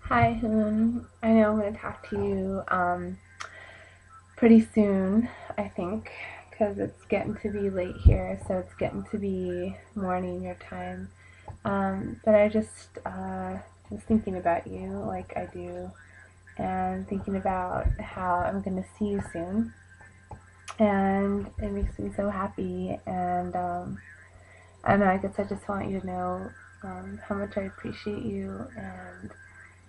Hi, Hoon. I know I'm going to talk to you pretty soon, I think, because it's getting to be late here, so it's getting to be morning your time. But I just was thinking about you like I do, and thinking about how I'm going to see you soon. And it makes me so happy. And I don't know, I guess I just want you to know how much I appreciate you and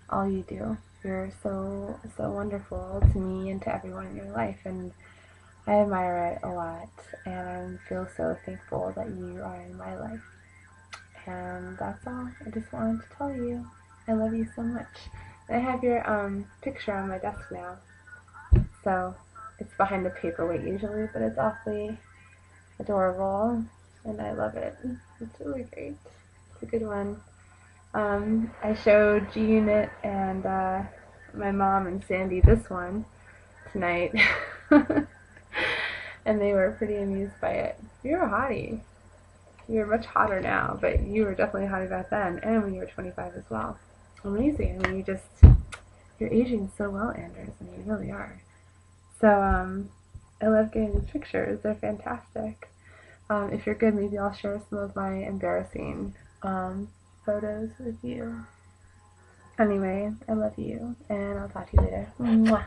all you do. You're so wonderful to me and to everyone in your life, and I admire it a lot, and I feel so thankful that you are in my life. And that's all. I just wanted to tell you I love you so much. I have your picture on my desk now, so it's behind the paperweight usually, but it's awfully adorable, and I love it. It's really great. It's a good one. I showed G-Unit and my mom and Sandy this one tonight, and they were pretty amused by it. You're a hottie. You're much hotter now, but you were definitely hottie back then, and when you were 25 as well. Amazing. I mean, you're aging so well, Anders. I mean, you really are. So, I love getting these pictures. They're fantastic. If you're good, maybe I'll share some of my embarrassing photos with you. Anyway, I love you, and I'll talk to you later. Mwah.